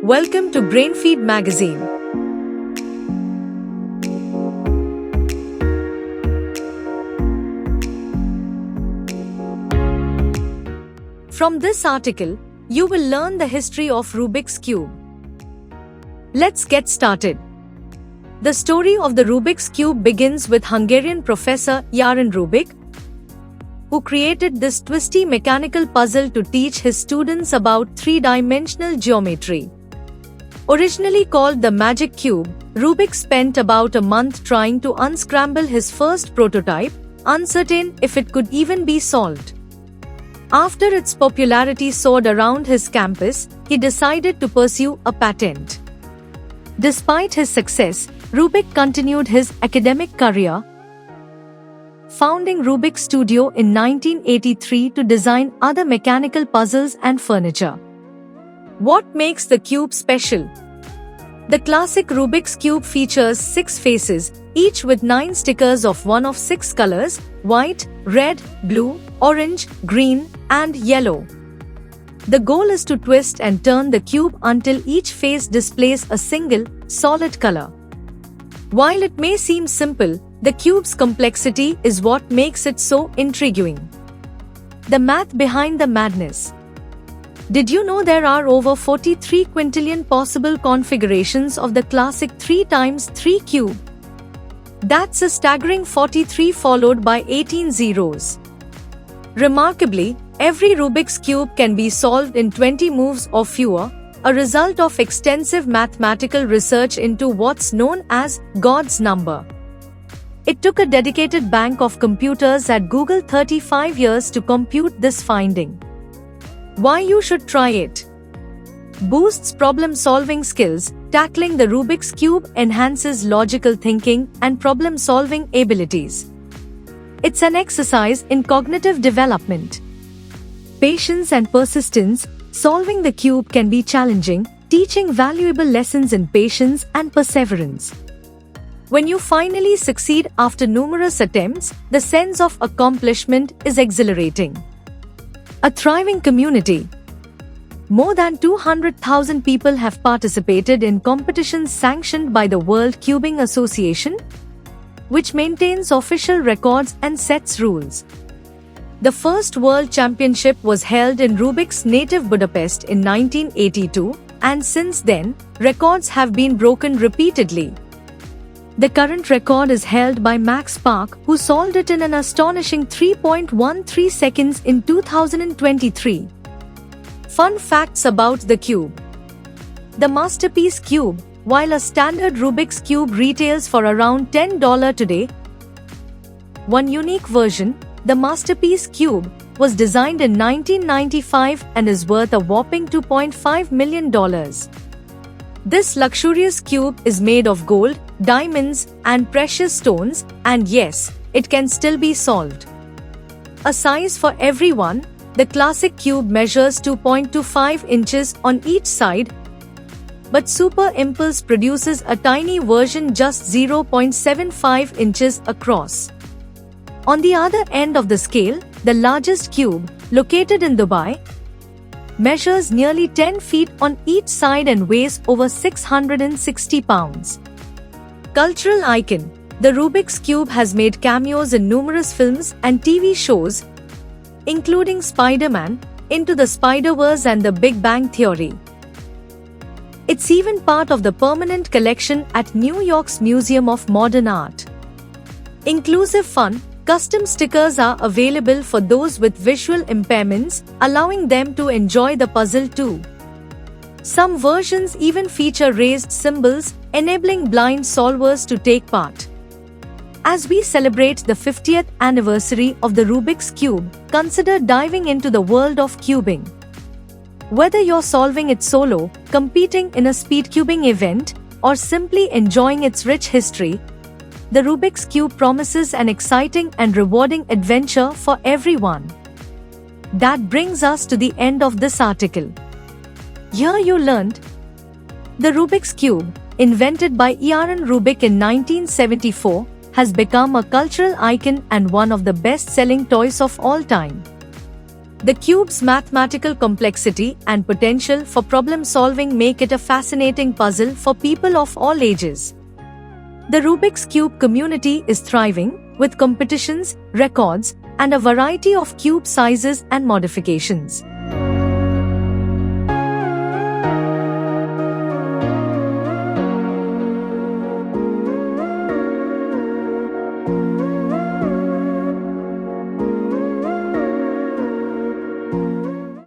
Welcome to Brainfeed Magazine. From this article, you will learn the history of Rubik's Cube. Let's get started. The story of the Rubik's Cube begins with Hungarian professor Jan Rubik, who created this twisty mechanical puzzle to teach his students about three-dimensional geometry. Originally called the Magic Cube, Rubik spent about a month trying to unscramble his first prototype, uncertain if it could even be solved. After its popularity soared around his campus, he decided to pursue a patent. Despite his success, Rubik continued his academic career, founding Rubik Studio in 1983 to design other mechanical puzzles and furniture. What makes the cube special? The classic Rubik's Cube features 6 faces, each with 9 stickers of one of 6 colors: white, red, blue, orange, green, and yellow. The goal is to twist and turn the cube until each face displays a single, solid color. While it may seem simple, the cube's complexity is what makes it so intriguing. The math behind the madness. Did you know there are over 43 quintillion possible configurations of the classic 3x3 cube? That's a staggering 43 followed by 18 zeros. Remarkably, every Rubik's Cube can be solved in 20 moves or fewer, a result of extensive mathematical research into what's known as God's number. It took a dedicated bank of computers at Google 35 years to compute this finding. Why you should try it? Boosts problem-solving skills. Tackling the Rubik's Cube enhances logical thinking and problem-solving abilities. It's an exercise in cognitive development. Patience and persistence. Solving the cube can be challenging, teaching valuable lessons in patience and perseverance. When you finally succeed after numerous attempts, the sense of accomplishment is exhilarating. A thriving community. More than 200,000 people have participated in competitions sanctioned by the World Cubing Association, which maintains official records and sets rules. The first World Championship was held in Rubik's native Budapest in 1982, and since then, records have been broken repeatedly. The current record is held by Max Park, who solved it in an astonishing 3.13 seconds in 2023. Fun facts about the cube. The Masterpiece Cube, while a standard Rubik's Cube retails for around $10 today, one unique version, the Masterpiece Cube, was designed in 1995 and is worth a whopping $2.5 million. This luxurious cube is made of gold, diamonds, and precious stones, and yes, it can still be solved. A size for everyone, the classic cube measures 2.25 inches on each side, but Super Impulse produces a tiny version just 0.75 inches across. On the other end of the scale, the largest cube, located in Dubai, measures nearly 10 feet on each side and weighs over 660 pounds. Cultural icon. The Rubik's Cube has made cameos in numerous films and TV shows, including Spider-Man, Into the Spider-Verse and The Big Bang Theory. It's even part of the permanent collection at New York's Museum of Modern Art. Inclusive fun. Custom stickers are available for those with visual impairments, allowing them to enjoy the puzzle too. Some versions even feature raised symbols, enabling blind solvers to take part. As we celebrate the 50th anniversary of the Rubik's Cube, consider diving into the world of cubing. Whether you're solving it solo, competing in a speed cubing event, or simply enjoying its rich history, the Rubik's Cube promises an exciting and rewarding adventure for everyone. That brings us to the end of this article. Here you learned the Rubik's Cube, invented by Jan Rubik in 1974, has become a cultural icon and one of the best-selling toys of all time. The cube's mathematical complexity and potential for problem solving make it a fascinating puzzle for people of all ages. The Rubik's Cube community is thriving, with competitions, records, and a variety of cube sizes and modifications.